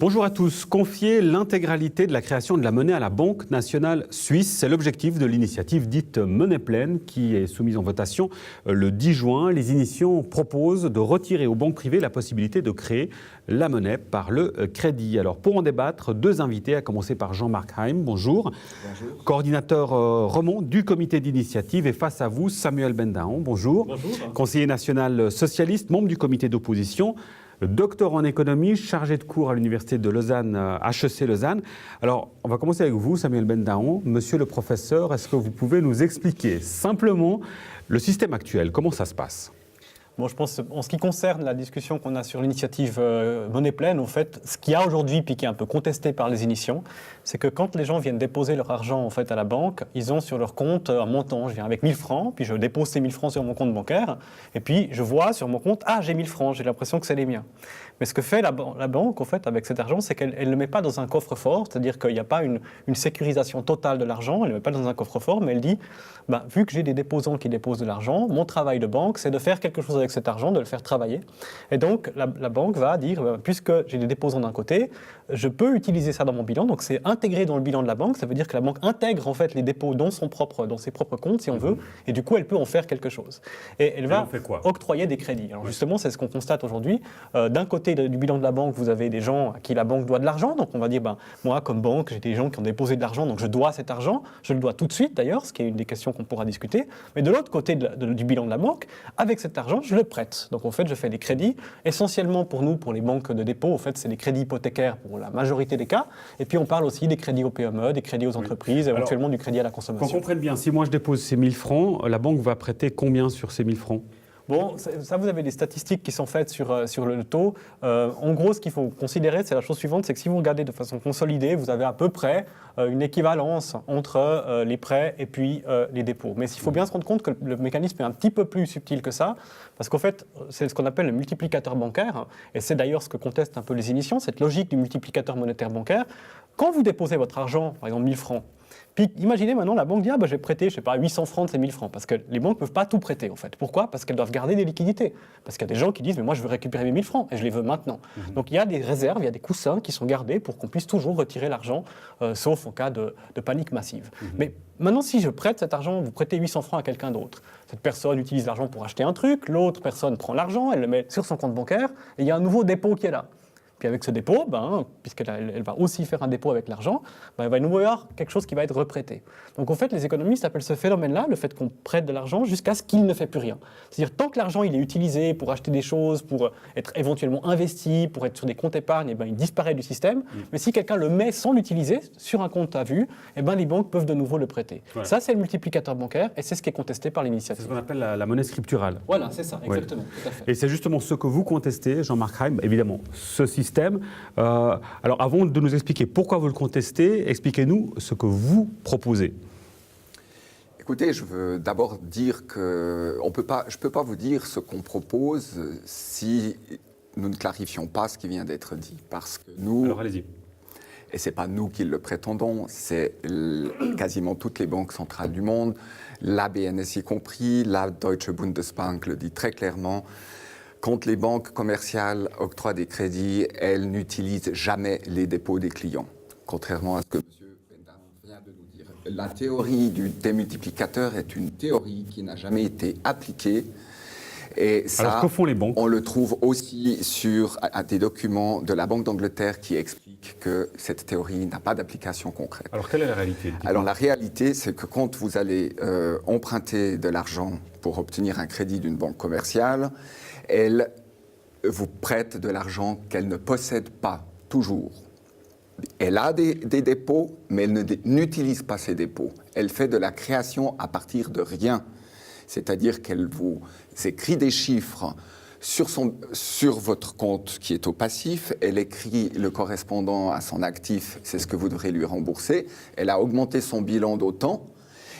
Bonjour à tous. Confier l'intégralité de la création de la monnaie à la Banque nationale suisse, c'est l'objectif de l'initiative dite Monnaie pleine qui est soumise en votation le 10 juin. Les initiants proposent de retirer aux banques privées la possibilité de créer la monnaie par le crédit. Alors pour en débattre, deux invités, à commencer par Jean-Marc Heim. Bonjour. Bonjour. Coordinateur Remont du comité d'initiative, et face à vous, Samuel Bendaon. Bonjour. Bonjour. Conseiller national socialiste, membre du comité d'opposition. Docteur en économie, chargé de cours à l'université de Lausanne, HEC Lausanne. Alors, on va commencer avec vous, Samuel Bendaon. Monsieur le professeur, est-ce que vous pouvez nous expliquer simplement le système actuel? Comment ça se passe? Bon, je pense, en ce qui concerne la discussion qu'on a sur l'initiative Monnaie pleine, en fait, ce qu'il y a aujourd'hui, puis qui est un peu contesté par les initiants, c'est que quand les gens viennent déposer leur argent en fait, à la banque, ils ont sur leur compte un montant. Je viens avec 1000 francs, puis je dépose ces 1000 francs sur mon compte bancaire, et puis je vois sur mon compte, ah, j'ai 1000 francs, j'ai l'impression que c'est les miens. Mais ce que fait la banque, en fait, avec cet argent, c'est qu'elle ne le met pas dans un coffre-fort, c'est-à-dire qu'il n'y a pas une sécurisation totale de l'argent, elle ne le met pas dans un coffre-fort, mais elle dit, vu que j'ai des déposants qui déposent de l'argent, mon travail de banque, c'est de faire quelque chose avec cet argent, de le faire travailler. Et donc, la banque va dire, puisque j'ai des déposants d'un côté, je peux utiliser ça dans mon bilan, donc c'est intégré dans le bilan de la banque, ça veut dire que la banque intègre en fait les dépôts dans ses propres comptes, si on veut, et du coup, elle peut en faire quelque chose. Et elle va octroyer des crédits. Alors justement, c'est ce qu'on constate aujourd'hui. D'un côté du bilan de la banque, vous avez des gens à qui la banque doit de l'argent, donc on va dire, moi, comme banque, j'ai des gens qui ont déposé de l'argent, donc je dois cet argent, je le dois tout de suite d'ailleurs, ce qui est une des questions qu'on pourra discuter, mais de l'autre côté du bilan de la banque, avec cet argent, je le prête. Donc en fait, je fais des crédits, essentiellement pour nous, pour les banques de dépôt, en fait, c'est des crédits hypothécaires pour la majorité des cas, et puis on parle aussi des crédits aux PME, des crédits aux entreprises, éventuellement du crédit à la consommation. Qu'on comprenne bien, si moi je dépose ces 1000 francs, la banque va prêter combien sur ces 1000 francs ? Bon, ça, vous avez des statistiques qui sont faites sur le taux. En gros, ce qu'il faut considérer, c'est la chose suivante, c'est que si vous regardez de façon consolidée, vous avez à peu près une équivalence entre les prêts et puis les dépôts. Mais il faut bien se rendre compte que le mécanisme est un petit peu plus subtil que ça, parce qu'en fait, c'est ce qu'on appelle le multiplicateur bancaire, et c'est d'ailleurs ce que contestent un peu les initiants, cette logique du multiplicateur monétaire bancaire. Quand vous déposez votre argent, par exemple 1000 francs, puis imaginez maintenant la banque dit, je vais prêter, je sais pas, 800 francs de ces 1000 francs, parce que les banques ne peuvent pas tout prêter en fait. Pourquoi ? Parce qu'elles doivent garder des liquidités. Parce qu'il y a des gens qui disent, mais moi je veux récupérer mes 1000 francs et je les veux maintenant. Donc il y a des réserves, il y a des coussins qui sont gardés pour qu'on puisse toujours retirer l'argent, sauf en cas de panique massive. Mais maintenant, si je prête cet argent, vous prêtez 800 francs à quelqu'un d'autre. Cette personne utilise l'argent pour acheter un truc, l'autre personne prend l'argent, elle le met sur son compte bancaire, et il y a un nouveau dépôt qui est là. Puis avec ce dépôt, puisqu'elle va aussi faire un dépôt avec l'argent, il va y avoir quelque chose qui va être reprêté. Donc en fait, les économistes appellent ce phénomène-là le fait qu'on prête de l'argent jusqu'à ce qu'il ne fait plus rien. C'est-à-dire tant que l'argent il est utilisé pour acheter des choses, pour être éventuellement investi, pour être sur des comptes épargne, il disparaît du système. Mais si quelqu'un le met sans l'utiliser sur un compte à vue, les banques peuvent de nouveau le prêter. Ouais. Ça, c'est le multiplicateur bancaire et c'est ce qui est contesté par l'initiative. C'est ce qu'on appelle la monnaie scripturale. Voilà, c'est ça, exactement. Ouais. Tout à fait. Et c'est justement ce que vous contestez, Jean-Marc Heim, évidemment, ce système. Alors avant de nous expliquer pourquoi vous le contestez, expliquez-nous ce que vous proposez. Écoutez, je veux d'abord dire que je ne peux pas vous dire ce qu'on propose si nous ne clarifions pas ce qui vient d'être dit. Parce que nous, alors allez-y. Et ce n'est pas nous qui le prétendons, c'est quasiment toutes les banques centrales du monde, la BNS y compris, la Deutsche Bundesbank le dit très clairement. Quand les banques commerciales octroient des crédits, elles n'utilisent jamais les dépôts des clients, contrairement à ce que M. Bendaon vient de nous dire. La théorie du démultiplicateur est une théorie qui n'a jamais été appliquée. Et ça, alors, que font les banques ? On le trouve aussi sur des documents de la Banque d'Angleterre qui expliquent que cette théorie n'a pas d'application concrète. Alors, quelle est la réalité ? Alors, la réalité, c'est que quand vous allez emprunter de l'argent pour obtenir un crédit d'une banque commerciale, elle vous prête de l'argent qu'elle ne possède pas toujours. Elle a des dépôts, mais elle n'utilise pas ces dépôts. Elle fait de la création à partir de rien. C'est-à-dire qu'elle vous écrit des chiffres sur votre compte qui est au passif, elle écrit le correspondant à son actif, c'est ce que vous devrez lui rembourser. Elle a augmenté son bilan d'autant.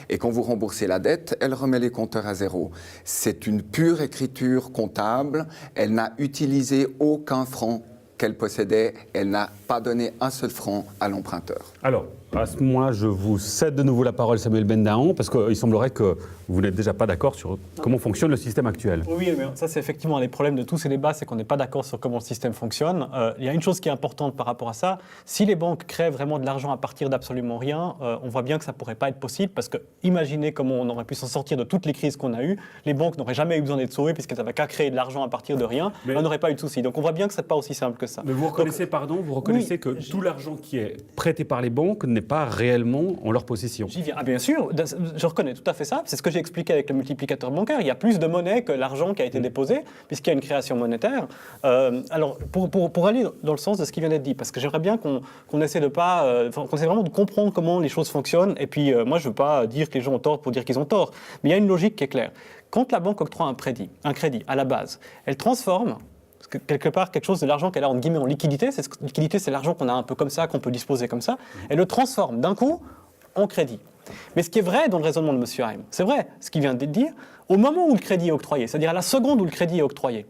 Et quand vous remboursez la dette, elle remet les compteurs à zéro. C'est une pure écriture comptable. Elle n'a utilisé aucun franc qu'elle possédait. Elle n'a pas donné un seul franc à l'emprunteur. Alors, À ce moment-là, je vous cède de nouveau la parole, Samuel Bendahan, parce qu'il semblerait que vous n'êtes déjà pas d'accord sur comment fonctionne le système actuel. Oui, mais ça, c'est effectivement les problèmes de tous ces débats, c'est qu'on n'est pas d'accord sur comment le système fonctionne. Il y a une chose qui est importante par rapport à ça. Si les banques créent vraiment de l'argent à partir d'absolument rien, on voit bien que ça ne pourrait pas être possible, parce que imaginez comment on aurait pu s'en sortir de toutes les crises qu'on a eues. Les banques n'auraient jamais eu besoin d'être sauvées, puisqu'elles n'avaient qu'à créer de l'argent à partir de rien. On n'aurait pas eu de soucis. Donc on voit bien que ce n'est pas aussi simple que ça. Mais vous reconnaissez, Oui, que tout l'argent qui est prêté par les banques n'est pas réellement en leur possession. J'y viens. Ah, bien sûr, je reconnais tout à fait ça. C'est ce que j'ai expliqué avec le multiplicateur bancaire. Il y a plus de monnaie que l'argent qui a été déposé, puisqu'il y a une création monétaire. Alors, pour aller dans le sens de ce qui vient d'être dit, parce que j'aimerais bien qu'on essaie de pas, qu'on essaie vraiment de comprendre comment les choses fonctionnent. Et puis, moi, je ne veux pas dire que les gens ont tort pour dire qu'ils ont tort. Mais il y a une logique qui est claire. Quand la banque octroie un crédit à la base, elle transforme quelque part quelque chose de l'argent qu'elle a en guillemets en liquidité. Liquidité, c'est l'argent qu'on a un peu comme ça, qu'on peut disposer comme ça. Elle le transforme d'un coup en crédit. Mais ce qui est vrai dans le raisonnement de M. Haim, c'est vrai ce qu'il vient de dire, au moment où le crédit est octroyé, c'est-à-dire à la seconde où le crédit est octroyé,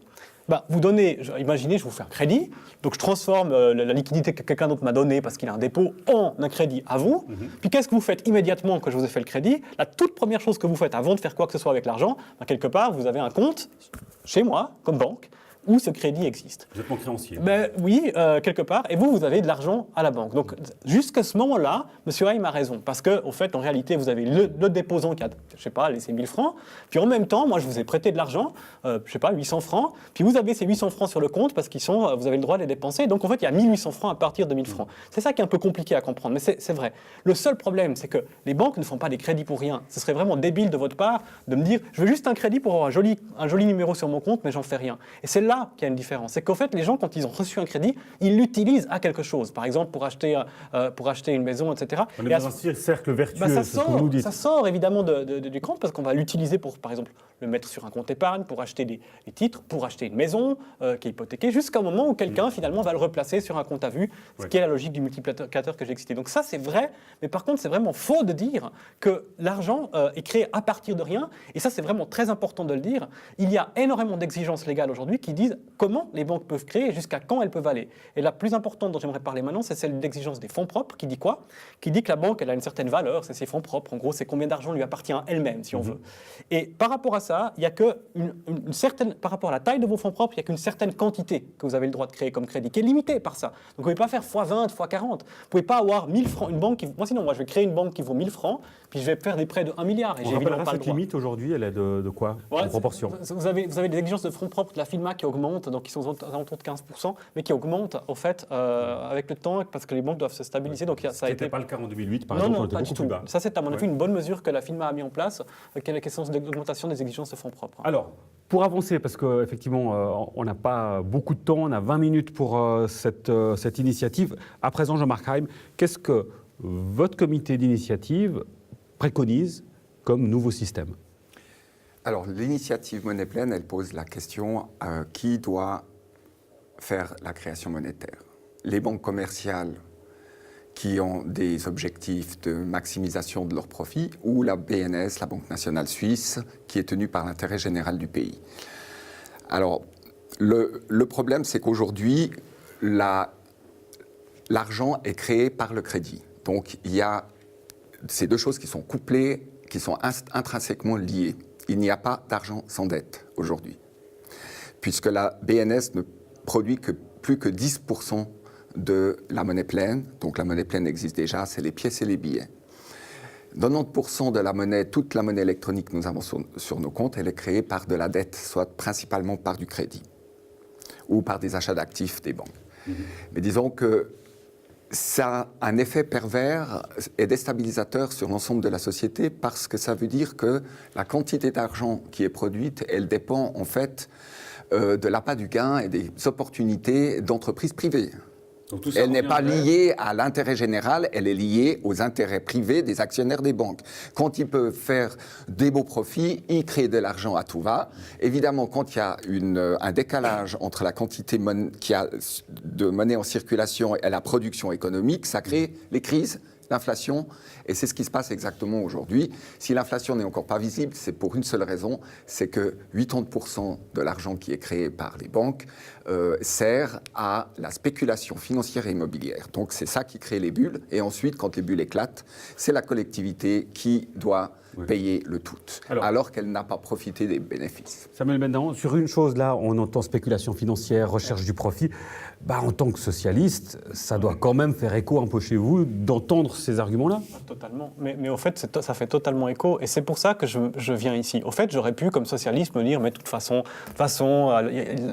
vous donnez, imaginez, je vous fais un crédit, donc je transforme la liquidité que quelqu'un d'autre m'a donnée parce qu'il a un dépôt en un crédit à vous. Puis qu'est-ce que vous faites immédiatement que je vous ai fait le crédit? La toute première chose que vous faites avant de faire quoi que ce soit avec l'argent, quelque part, vous avez un compte chez moi, comme banque, où ce crédit existe. Vous êtes mon créancier. Oui, quelque part. Et vous avez de l'argent à la banque. Donc, jusqu'à ce moment-là, M. Haim a raison. Parce qu'en fait, en réalité, vous avez le déposant qui a, je ne sais pas, laissé 1000 francs. Puis en même temps, moi, je vous ai prêté de l'argent, je ne sais pas, 800 francs. Puis vous avez ces 800 francs sur le compte parce vous avez le droit de les dépenser. Donc, en fait, il y a 1800 francs à partir de 1000 francs. C'est ça qui est un peu compliqué à comprendre. Mais c'est vrai. Le seul problème, c'est que les banques ne font pas des crédits pour rien. Ce serait vraiment débile de votre part de me dire, je veux juste un crédit pour avoir un joli numéro sur mon compte, mais j'en fais rien. Et c'est là qu'il y a une différence. C'est qu'en fait, les gens, quand ils ont reçu un crédit, ils l'utilisent à quelque chose. Par exemple, pour acheter une maison, etc. On est dans un cercle vertueux, c'est ce que vous nous dites. Ça sort évidemment du compte parce qu'on va l'utiliser pour, par exemple, le mettre sur un compte épargne, pour acheter des titres, pour acheter une maison qui est hypothéquée, jusqu'à un moment où quelqu'un, finalement, va le replacer sur un compte à vue, ce qui est la logique du multiplicateur que j'ai cité. Donc ça, c'est vrai, mais par contre, c'est vraiment faux de dire que l'argent est créé à partir de rien. Et ça, c'est vraiment très important de le dire. Il y a énormément d'exigences légales aujourd'hui qui disent comment les banques peuvent créer et jusqu'à quand elles peuvent aller. Et la plus importante dont j'aimerais parler maintenant, c'est celle d'exigence des fonds propres, qui dit quoi? Qui dit que la banque, elle a une certaine valeur, c'est ses fonds propres. En gros, c'est combien d'argent lui appartient à elle-même, si on veut. Et par rapport à ça, il y a que une certaine, par rapport à la taille de vos fonds propres, il n'y a qu'une certaine quantité que vous avez le droit de créer comme crédit, qui est limitée par ça. Donc vous ne pouvez pas faire x20, x40. Vous ne pouvez pas avoir 1000 francs, une banque qui... Moi, sinon, je vais créer une banque qui vaut 1000 francs, puis je vais faire des prêts de 1 milliard. Et j'ai évidemment pas le droit. Cette limite, aujourd'hui, elle est de quoi? En proportion? Vous avez des exigences de fonds propres de la FINMA qui augmentent, donc qui sont aux alentours de 15%, mais qui augmentent, en fait, avec le temps, parce que les banques doivent se stabiliser. Donc, ça a été... n'était pas le cas en 2008, par exemple, on était beaucoup plus bas. Ça, c'est à mon avis une bonne mesure que la FINMA a mis en place, qui est la question d'augmentation des exigences de fonds propres. Alors, pour avancer, parce qu'effectivement, on n'a pas beaucoup de temps, on a 20 minutes pour cette initiative. À présent, Jean-Marc Haim, qu'est-ce que votre comité d'initiative préconise comme nouveau système? Alors, l'initiative Monnaie Pleine, elle pose la question qui doit faire la création monétaire? Les banques commerciales qui ont des objectifs de maximisation de leurs profits, ou la BNS, la Banque nationale suisse, qui est tenue par l'intérêt général du pays. Alors, le problème, c'est qu'aujourd'hui, l'argent est créé par le crédit. Donc, il y a ces deux choses qui sont couplées, qui sont intrinsèquement liées. Il n'y a pas d'argent sans dette aujourd'hui, puisque la BNS ne produit que plus que 10% de la monnaie pleine. Donc la monnaie pleine existe déjà, c'est les pièces et les billets. 90% de la monnaie, toute la monnaie électronique que nous avons sur nos comptes, elle est créée par de la dette, soit principalement par du crédit ou par des achats d'actifs des banques. Mais disons que ça a un effet pervers et déstabilisateur sur l'ensemble de la société, parce que ça veut dire que la quantité d'argent qui est produite, elle dépend en fait de l'appât du gain et des opportunités d'entreprises privées. Elle n'est pas liée à l'intérêt général, elle est liée aux intérêts privés des actionnaires des banques. Quand ils peuvent faire des beaux profits, ils créent de l'argent à tout va. Évidemment, quand il y a un décalage entre la quantité qu'il y a de monnaie en circulation et la production économique, ça crée les crises l'inflation, et c'est ce qui se passe exactement aujourd'hui. Si l'inflation n'est encore pas visible, c'est pour une seule raison, c'est que 80% de l'argent qui est créé par les banques sert à la spéculation financière et immobilière. Donc c'est ça qui crée les bulles, et ensuite, quand les bulles éclatent, c'est la collectivité qui doit payer le tout, alors qu'elle n'a pas profité des bénéfices. Samuel Bendahan, sur une chose là, on entend spéculation financière, recherche du profit. En tant que socialiste, ça doit quand même faire écho un peu chez vous d'entendre ces arguments-là. Totalement. Mais au fait, ça fait totalement écho. Et c'est pour ça que je viens ici. Au fait, j'aurais pu, comme socialiste, me dire, mais de toute façon,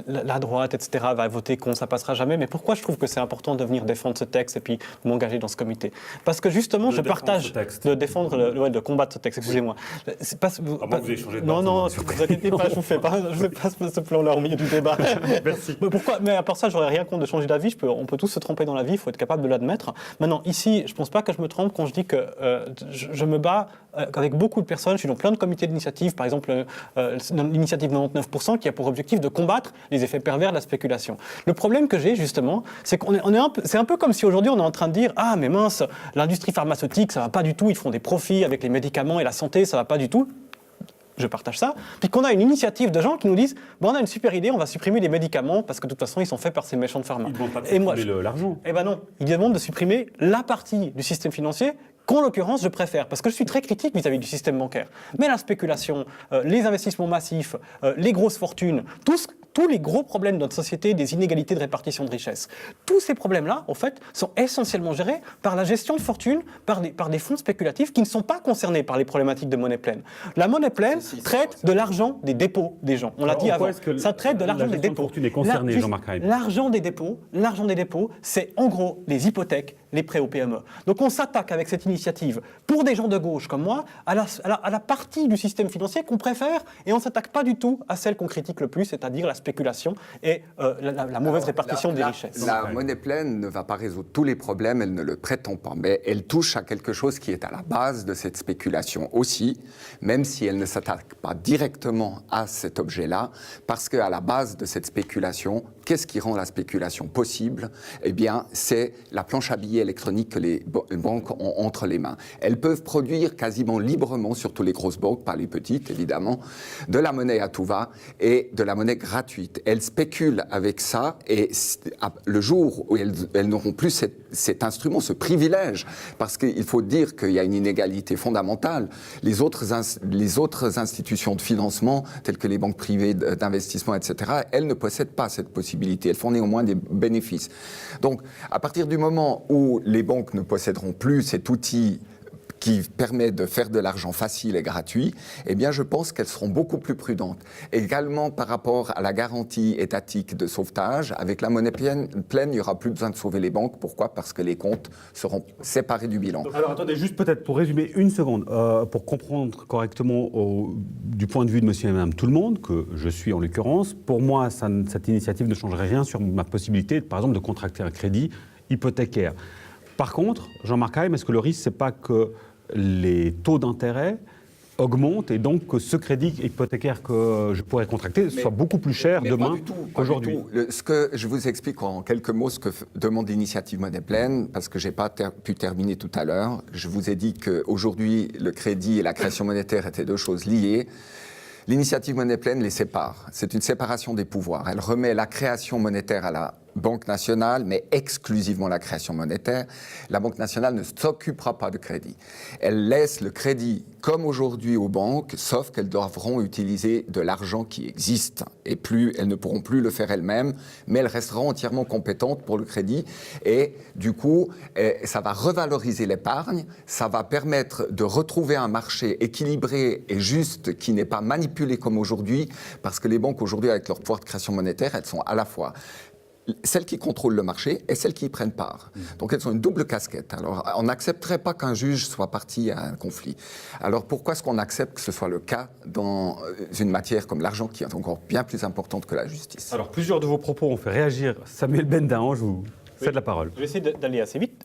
la droite, etc., va voter contre, ça passera jamais. Mais pourquoi je trouve que c'est important de venir défendre ce texte et puis m'engager dans ce comité? Parce que justement, je partage de combattre ce texte. Excusez-moi. C'est pas, vous avez changé de non, bord, ne vous inquiétez pas, je ne fais pas ce plan-là au milieu du débat. Merci. Mais pourquoi? Mais à part ça, j'aurais rien contre de changer d'avis. On peut tous se tromper dans la vie, il faut être capable de l'admettre. Maintenant, ici, je ne pense pas que je me trompe quand je dis que je me bats avec beaucoup de personnes. Je suis dans plein de comités d'initiative, par exemple l'initiative 99%, qui a pour objectif de combattre les effets pervers de la spéculation. Le problème que j'ai, justement, c'est c'est un peu comme si aujourd'hui on est en train de dire « Ah, mais mince, l'industrie pharmaceutique, ça ne va pas du tout, ils font des profits avec les médicaments et la santé, ça ne va pas du tout. » Je partage ça. Puis qu'on a une initiative de gens qui nous disent on a une super idée, on va supprimer les médicaments parce que de toute façon ils sont faits par ces méchants de pharma. Ils ne demandent pas de supprimer l'argent. Eh ben non, ils demandent de supprimer la partie du système financier qu'en l'occurrence je préfère, parce que je suis très critique vis-à-vis du système bancaire. Mais la spéculation, les investissements massifs, les grosses fortunes, tous les gros problèmes de notre société, des inégalités de répartition de richesse, tous ces problèmes-là, en fait, sont essentiellement gérés par la gestion de fortune, par des fonds spéculatifs qui ne sont pas concernés par les problématiques de monnaie pleine. La monnaie pleine traite de l'argent des dépôts des gens. On l'a dit avant. Ça traite de l'argent des dépôts. La fortune est concernée, Jean-Marc Heim. L'argent des dépôts, c'est en gros les hypothèques, les prêts aux PME. Donc on s'attaque avec cette initiative, pour des gens de gauche comme moi, à la partie du système financier qu'on préfère, et on ne s'attaque pas du tout à celle qu'on critique le plus, c'est-à-dire la spéculation et la mauvaise répartition des richesses. La monnaie pleine ne va pas résoudre tous les problèmes, elle ne le prétend pas, mais elle touche à quelque chose qui est à la base de cette spéculation aussi, même si elle ne s'attaque pas directement à cet objet-là, parce qu'à la base de cette spéculation, qu'est-ce qui rend la spéculation possible? Eh bien, c'est la planche à billets électronique que les banques ont entre les mains. Elles peuvent produire quasiment librement, surtout les grosses banques, pas les petites évidemment, de la monnaie à tout va et de la monnaie gratuite. Elles spéculent avec ça, et le jour où elles n'auront plus cet instrument, ce privilège, parce qu'il faut dire qu'il y a une inégalité fondamentale. Les autres institutions de financement, telles que les banques privées d'investissement, etc., elles ne possèdent pas cette possibilité. Elles font néanmoins des bénéfices. Donc, à partir du moment où les banques ne posséderont plus cet outil qui permet de faire de l'argent facile et gratuit, eh bien, je pense qu'elles seront beaucoup plus prudentes. Également, par rapport à la garantie étatique de sauvetage, avec la monnaie pleine, il n'y aura plus besoin de sauver les banques. Pourquoi? Parce que les comptes seront séparés du bilan. Alors, attendez, juste peut-être pour résumer une seconde, pour comprendre correctement du point de vue de monsieur et madame tout le monde, que je suis en l'occurrence, pour moi, cette initiative ne changerait rien sur ma possibilité, par exemple, de contracter un crédit hypothécaire. Par contre, Jean-Marc Heim, est-ce que le risque, c'est pas que les taux d'intérêt augmentent et donc que ce crédit hypothécaire que je pourrais contracter soit beaucoup plus cher demain qu'aujourd'hui? Ce que je vous explique en quelques mots ce que demande l'initiative Monnaie Pleine, parce que je n'ai pas pu terminer tout à l'heure. Je vous ai dit qu'aujourd'hui, le crédit et la création monétaire étaient deux choses liées. L'initiative Monnaie Pleine les sépare. C'est une séparation des pouvoirs. Elle remet la création monétaire à la Banque nationale, mais exclusivement la création monétaire. La Banque nationale ne s'occupera pas de crédit. Elle laisse le crédit comme aujourd'hui aux banques, sauf qu'elles devront utiliser de l'argent qui existe. Et elles ne pourront plus le faire elles-mêmes, mais elles resteront entièrement compétentes pour le crédit. Et du coup, ça va revaloriser l'épargne, ça va permettre de retrouver un marché équilibré et juste qui n'est pas manipulé comme aujourd'hui, parce que les banques aujourd'hui, avec leur pouvoir de création monétaire, elles sont à la fois celles qui contrôlent le marché et celles qui y prennent part. Donc elles ont une double casquette. Alors on n'accepterait pas qu'un juge soit parti à un conflit. Alors pourquoi est-ce qu'on accepte que ce soit le cas dans une matière comme l'argent qui est encore bien plus importante que la justice? Alors plusieurs de vos propos ont fait réagir Samuel Bendahan, je vous Faites la parole. Je vais essayer d'aller assez vite.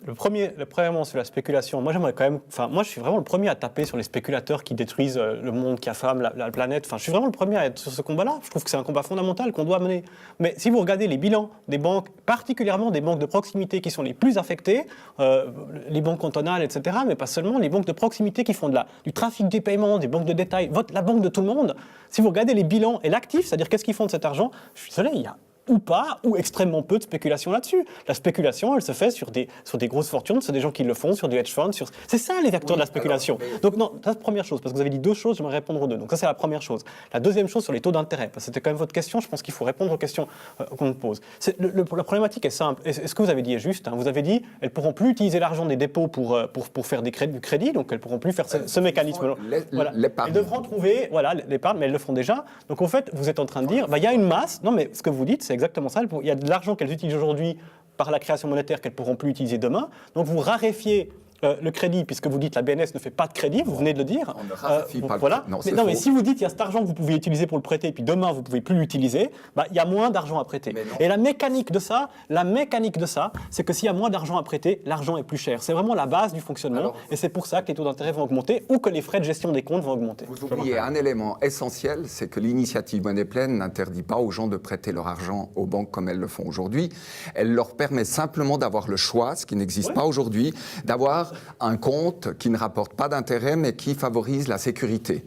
Premièrement, sur la spéculation, moi j'aimerais quand même. Enfin, moi je suis vraiment le premier à taper sur les spéculateurs qui détruisent le monde, qui affament la planète. Enfin, je suis vraiment le premier à être sur ce combat-là. Je trouve que c'est un combat fondamental qu'on doit mener. Mais si vous regardez les bilans des banques, particulièrement des banques de proximité qui sont les plus affectées, les banques cantonales, etc., mais pas seulement, les banques de proximité qui font du trafic des paiements, des banques de détail, la banque de tout le monde, si vous regardez les bilans et l'actif, c'est-à-dire qu'est-ce qu'ils font de cet argent, je suis désolé, il y a ou pas, ou extrêmement peu de spéculation là-dessus. La spéculation, elle se fait sur des grosses fortunes, c'est des gens qui le font, sur du hedge fund, c'est ça les acteurs de la spéculation. Donc non, ça c'est la première chose, parce que vous avez dit deux choses, j'aimerais répondre aux deux. Donc ça c'est la première chose. La deuxième chose sur les taux d'intérêt, parce que c'était quand même votre question, je pense qu'il faut répondre aux questions qu'on nous pose. La problématique est simple, et ce que vous avez dit est juste, hein. Vous avez dit, elles ne pourront plus utiliser l'argent des dépôts pour faire du crédit, donc elles ne pourront plus faire ce mécanisme-là. Voilà. Elles devront trouver l'épargne, mais elles le font déjà. Donc en fait, vous êtes en train de dire, il y a une masse, non mais ce que vous dites, c'est exactement ça. Il y a de l'argent qu'elles utilisent aujourd'hui par la création monétaire qu'elles ne pourront plus utiliser demain. Donc vous raréfiez le crédit, puisque vous dites la BNS ne fait pas de crédit, vous venez de le dire. On ne raréfie pas voilà. Non, mais si vous dites qu'il y a cet argent que vous pouvez utiliser pour le prêter, et puis demain vous ne pouvez plus l'utiliser, il y a moins d'argent à prêter. Et la mécanique de ça, c'est que s'il y a moins d'argent à prêter, l'argent est plus cher. C'est vraiment la base du fonctionnement, et c'est pour ça que les taux d'intérêt vont augmenter ou que les frais de gestion des comptes vont augmenter. Vous oubliez un élément essentiel, c'est que l'initiative Monnaie Pleine n'interdit pas aux gens de prêter leur argent aux banques comme elles le font aujourd'hui. Elle leur permet simplement d'avoir le choix, ce qui n'existe pas aujourd'hui, d'avoir un compte qui ne rapporte pas d'intérêt, mais qui favorise la sécurité.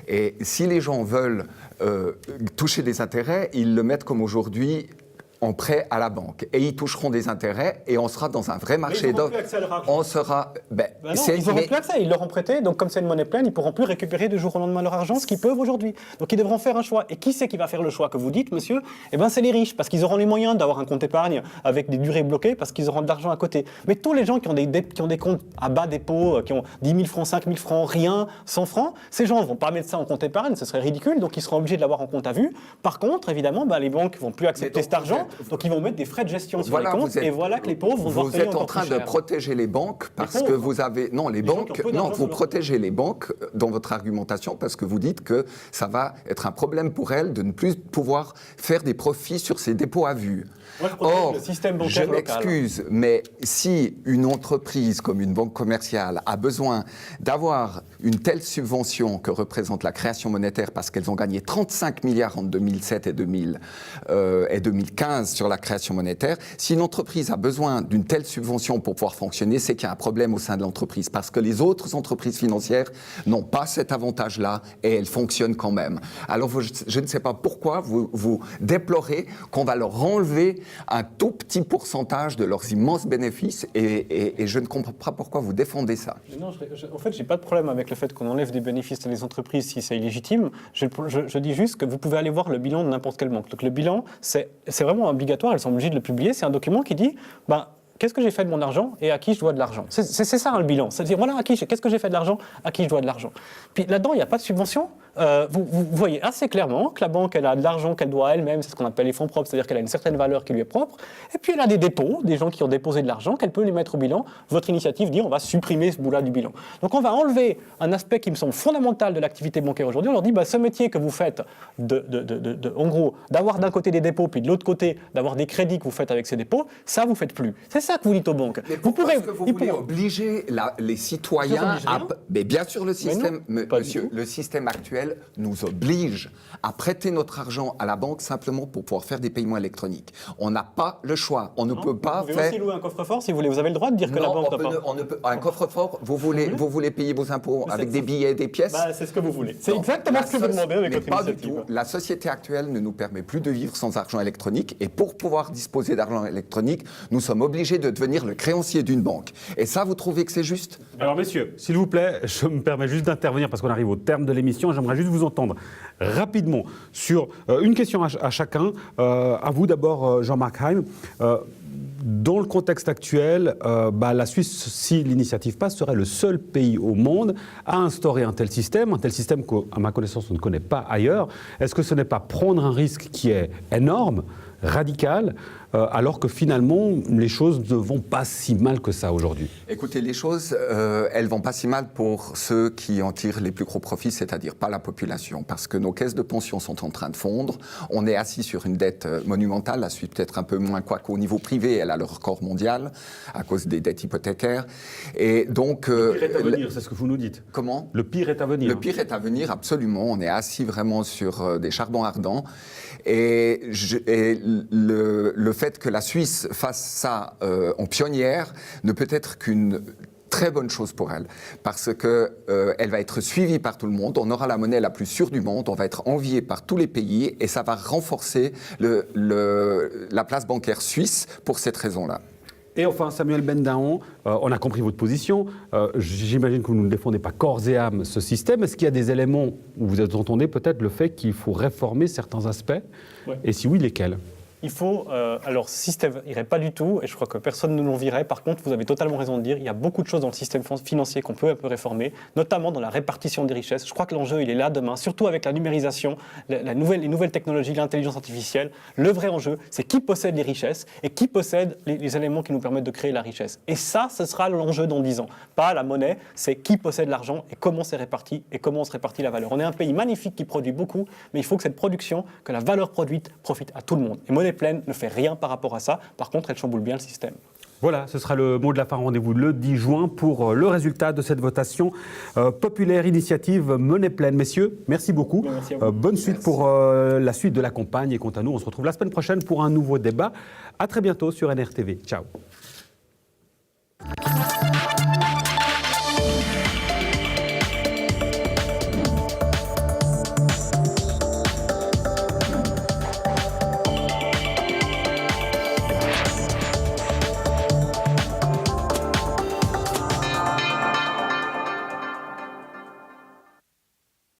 Et si les gens veulent toucher des intérêts, ils le mettent comme aujourd'hui en prêt à la banque. Et ils toucheront des intérêts et on sera dans un vrai marché d'offres. On sera... non, ils n'auront plus accès, ils l'auront prêté, donc comme c'est une monnaie pleine, ils ne pourront plus récupérer du jour au lendemain leur argent, ce qu'ils peuvent aujourd'hui. Donc ils devront faire un choix. Et qui c'est qui va faire le choix que vous dites, monsieur ? C'est les riches, parce qu'ils auront les moyens d'avoir un compte épargne avec des durées bloquées, parce qu'ils auront de l'argent à côté. Mais tous les gens qui ont des comptes à bas dépôt, qui ont 10 000 francs, 5 000 francs, rien, 100 francs, ces gens ne vont pas mettre ça en compte épargne, ce serait ridicule, donc ils seront obligés de l'avoir en compte à vue. Par contre, évidemment, les banques ne vont plus accepter cet argent. Donc ils vont mettre des frais de gestion sur les comptes, et voilà que les pauvres vont devoir payer encore plus cher. Vous êtes en train de protéger les banques parce que vous avez... Non, les banques... Non, vous protégez les banques dans votre argumentation parce que vous dites que ça va être un problème pour elles de ne plus pouvoir faire des profits sur ces dépôts à vue. Or, le système bancaire je m'excuse, mais si une entreprise comme une banque commerciale a besoin d'avoir une telle subvention que représente la création monétaire parce qu'elles ont gagné 35 milliards entre 2007 et 2015 sur la création monétaire, si une entreprise a besoin d'une telle subvention pour pouvoir fonctionner, c'est qu'il y a un problème au sein de l'entreprise parce que les autres entreprises financières n'ont pas cet avantage-là et elles fonctionnent quand même. Alors je ne sais pas pourquoi vous déplorez qu'on va leur enlever un tout petit pourcentage de leurs immenses bénéfices et je ne comprends pas pourquoi vous défendez ça. Non, en fait, je n'ai pas de problème avec le fait qu'on enlève des bénéfices des entreprises si c'est illégitime. Je dis juste que vous pouvez aller voir le bilan de n'importe quelle banque. Donc le bilan, c'est vraiment obligatoire, elles sont obligées de le publier. C'est un document qui dit... qu'est-ce que j'ai fait de mon argent et à qui je dois de l'argent ? C'est ça le bilan. C'est-à-dire, voilà, qu'est-ce que j'ai fait de l'argent, à qui je dois de l'argent. Puis là-dedans, il n'y a pas de subvention. Vous voyez assez clairement que la banque, elle a de l'argent qu'elle doit à elle-même, c'est ce qu'on appelle les fonds propres, c'est-à-dire qu'elle a une certaine valeur qui lui est propre. Et puis elle a des dépôts, des gens qui ont déposé de l'argent, qu'elle peut les mettre au bilan. Votre initiative dit, on va supprimer ce bout-là du bilan. Donc on va enlever un aspect qui me semble fondamental de l'activité bancaire aujourd'hui. On leur dit, ce métier que vous faites, en gros, d'avoir d'un côté des dépôts, puis de l'autre côté, d'avoir des crédits que vous faites avec ces dépôts, ça, vous faites plus. C'est ça que vous dites aux banques. Mais vous voulez obliger les citoyens à... Mais bien sûr, le système actuel nous oblige à prêter notre argent à la banque simplement pour pouvoir faire des paiements électroniques. On n'a pas le choix. On ne peut pas faire... Vous pouvez aussi louer un coffre-fort si vous voulez. Vous avez le droit de dire que la banque ne peut pas. Un coffre-fort, vous voulez payer vos impôts avec des billets et des pièces ? C'est ce que vous voulez. C'est exactement ce que vous demandez avec votre initiative. Du tout. La société actuelle ne nous permet plus de vivre sans argent électronique et pour pouvoir disposer d'argent électronique, nous sommes obligés de devenir le créancier d'une banque. Et ça, vous trouvez que c'est juste ? Alors messieurs, s'il vous plaît, je me permets juste d'intervenir parce qu'on arrive au terme de l'émission. J'aimerais juste vous entendre rapidement sur une question à chacun. À vous d'abord, Jean-Marc Heim. Dans le contexte actuel, la Suisse, si l'initiative passe, serait le seul pays au monde à instaurer un tel système qu'à ma connaissance on ne connaît pas ailleurs. Est-ce que ce n'est pas prendre un risque qui est énorme ? radicale, alors que finalement, les choses ne vont pas si mal que ça aujourd'hui? Écoutez, les choses, elles vont pas si mal pour ceux qui en tirent les plus gros profits, c'est-à-dire pas la population, parce que nos caisses de pension sont en train de fondre. On est assis sur une dette monumentale, la Suisse peut-être un peu moins, quoique au niveau privé, elle a le record mondial à cause des dettes hypothécaires. Et donc, le pire est à venir, c'est ce que vous nous dites. Comment ? Le pire est à venir. Le pire est à venir, absolument. On est assis vraiment sur des charbons ardents. Et le fait que la Suisse fasse ça en pionnière ne peut être qu'une très bonne chose pour elle, parce qu'elle va être suivie par tout le monde, on aura la monnaie la plus sûre du monde, on va être envié par tous les pays, et ça va renforcer la place bancaire suisse pour cette raison-là. Et enfin, Samuel Bendaon, on a compris votre position. J'imagine que vous ne défendez pas corps et âme ce système. Est-ce qu'il y a des éléments où vous entendez peut-être le fait qu'il faut réformer certains aspects? Ouais. Et si oui, lesquels? Il faut, alors ce système n'irait pas du tout, et je crois que personne ne l'envierait. Par contre, vous avez totalement raison de dire, il y a beaucoup de choses dans le système financier qu'on peut un peu réformer, notamment dans la répartition des richesses. Je crois que l'enjeu, il est là demain, surtout avec la numérisation, les nouvelles technologies, l'intelligence artificielle. Le vrai enjeu, c'est qui possède les richesses et qui possède les éléments qui nous permettent de créer la richesse. Et ça, ce sera l'enjeu dans 10 ans. Pas la monnaie, c'est qui possède l'argent et comment c'est réparti et comment on se répartit la valeur. On est un pays magnifique qui produit beaucoup, mais il faut que cette production, que la valeur produite, profite à tout le monde. Et Monnaie Pleine ne fait rien par rapport à ça. Par contre, elle chamboule bien le système. Voilà, ce sera le mot de la fin. Rendez-vous le 10 juin pour le résultat de cette votation populaire initiative Monnaie Pleine. Messieurs, merci beaucoup. Merci à vous. Bonne suite pour la suite de la campagne. Et quant à nous, on se retrouve la semaine prochaine pour un nouveau débat. À très bientôt sur NRTV. Ciao.